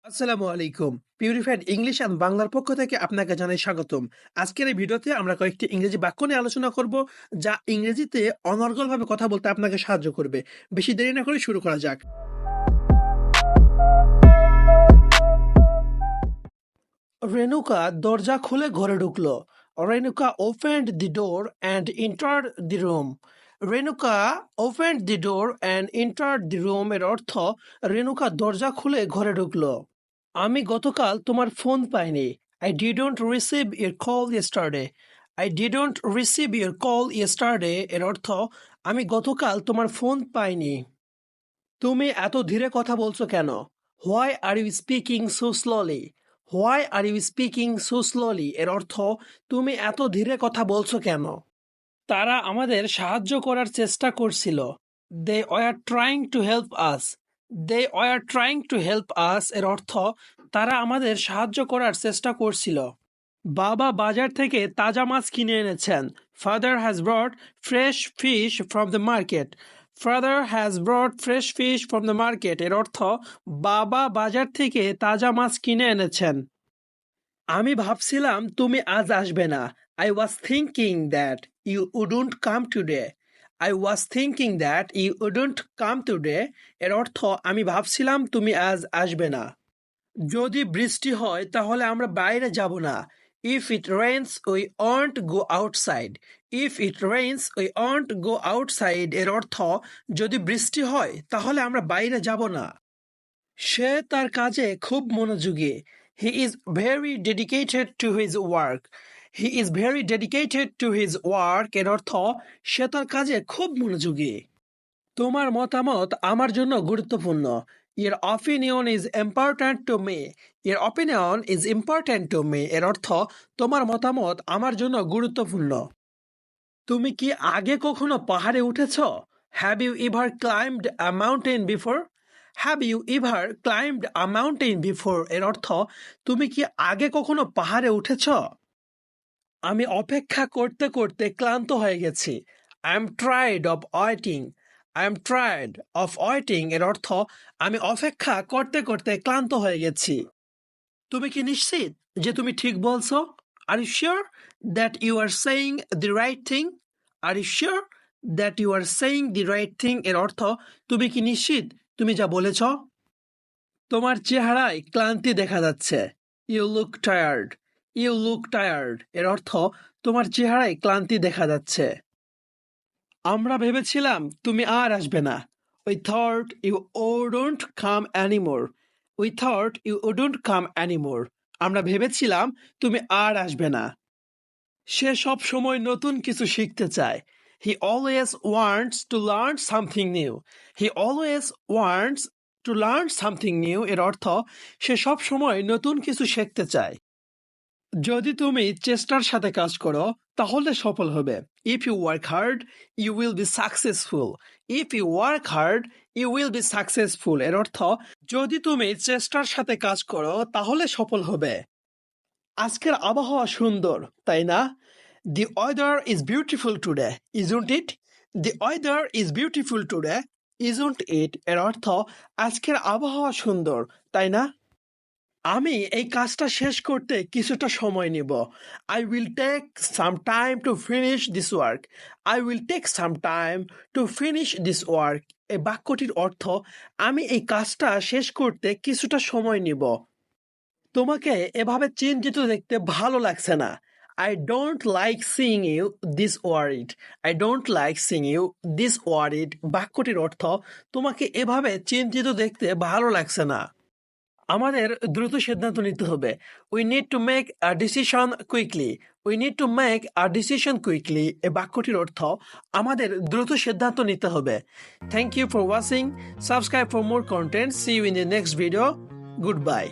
আসসালামু আলাইকুম। Purified English and বাংলার পক্ষ থেকে আপনাকে জানাই স্বাগতম। আজকের এই ভিডিওতে আমরা কয়েকটি ইংরেজি বাক্য নিয়ে আলোচনা করব, যা ইংরেজিতে অনর্গলভাবে কথা বলতে আপনাকে সাহায্য করবে। বেশি দেরি না করে শুরু করা যাক। রেনুকা দরজা খুলে ঘরে ঢুকলো। Renuka opened the door and entered the room. Renuka opened the door and entered the room এর অর্থ রেনুকা দরজা খুলে ঘরে ঢুকলো। আমি গতকাল তোমার ফোন পাইনি। I didn't receive your call yesterday. I didn't receive your call yesterday এর অর্থ আমি গতকাল তোমার ফোন পাইনি। তুমি এত ধীরে কথা বলছো কেন? Why are you speaking so slowly? Why are you speaking so slowly এর অর্থ তুমি এত ধীরে কথা বলছো কেন? তারা আমাদের সাহায্য করার চেষ্টা করছিল। They were trying to help us. They were trying to help us এর অর্থ তারা আমাদের সাহায্য করার চেষ্টা করছিল। বাবা বাজার থেকে তাজা মাছ কিনে এনেছেন। Father has brought fresh fish from the market. Father has brought fresh fish from the market এর অর্থ বাবা বাজার থেকে তাজা মাছ কিনে এনেছেন। আমি ভাবছিলাম তুমি আজ আসবে না। I was thinking that you wouldn't come today. I was thinking that you wouldn't come today এর অর্থ আমি ভাবছিলাম তুমি আজ আসবে না। যদি বৃষ্টি হয় তাহলে আমরা বাইরে যাব না। If it rains we won't go outside. If it rains we won't go outside এর অর্থ যদি বৃষ্টি হয় তাহলে আমরা বাইরে যাব না। সে তার কাজে খুব মনোযোগী। He is very dedicated to his work. He is very dedicated to his work এর অর্থ সে তার কাজে খুব মনোযোগী। তোমার মতামত আমার জন্য গুরুত্বপূর্ণ। Your opinion is important to me. Your opinion is important to me এর অর্থ তোমার মতামত আমার জন্য গুরুত্বপূর্ণ। তুমি কি আগে কখনো পাহাড়ে উঠেছ? Have you ever climbed a mountain before? Have you ever climbed a mountain before এর অর্থ তুমি কি আগে কখনো পাহাড়ে উঠেছ? আমি অপেক্ষা করতে করতে ক্লান্ত হয়ে গেছি। I am tired of waiting. I am tired of waiting এর অর্থ আমি অপেক্ষা করতে করতে ক্লান্ত হয়ে গেছি। তুমি কি নিশ্চিত যে তুমি ঠিক বলছো? Are you sure that you are saying the right thing? Are you sure that you are saying the right thing এর অর্থ তুমি কি নিশ্চিত তুমি যা বলেছ? তোমার চেহারায় ক্লান্তি দেখা যাচ্ছে। You look tired. You look tired এর অর্থ তোমার চেহারায় ক্লান্তি দেখা যাচ্ছে। আমরা ভেবেছিলাম তুমি আর আসবে না। We thought you wouldn't come anymore. We thought you wouldn't come anymore. আমরা ভেবেছিলাম তুমি আর আসবে না। সে সব সময় নতুন কিছু শিখতে চায়। He always wants to learn something new. He always wants to learn something new এর অর্থ সে সব সময় নতুন কিছু শিখতে চায়। যদি তুমি চেষ্টার সাথে কাজ করো তাহলে সফল হবে। If you work hard, you will be successful. If you work hard, you will be successful এর অর্থ যদি তুমি চেষ্টার সাথে কাজ করো তাহলে সফল হবে। আজকের আবহাওয়া সুন্দর, তাই না? The weather is beautiful today, isn't it? The weather is beautiful today, isn't it? এর অর্থ আজকের আবহাওয়া সুন্দর, তাই না? আমি এই কাজটা শেষ করতে কিছুটা সময় নিব। I will take some time to finish this work. I will take some time to finish this work. এই বাক্যটির অর্থ আমি এই কাজটা শেষ করতে কিছুটা সময় নিব। তোমাকে এভাবে চিন্তিত দেখতে ভালো লাগছে না। I don't like seeing you this worried. I don't like seeing you this worried বাক্যটির অর্থ তোমাকে এভাবে চিন্তিত দেখতে ভালো লাগছে না। আমাদের দ্রুত সিদ্ধান্ত নিতে হবে। We need to make a decision quickly. We need to make a decision quickly এই বাক্যটির অর্থ আমাদের দ্রুত সিদ্ধান্ত নিতে হবে। Thank you for watching. Subscribe for more content. See you in the next video. Goodbye.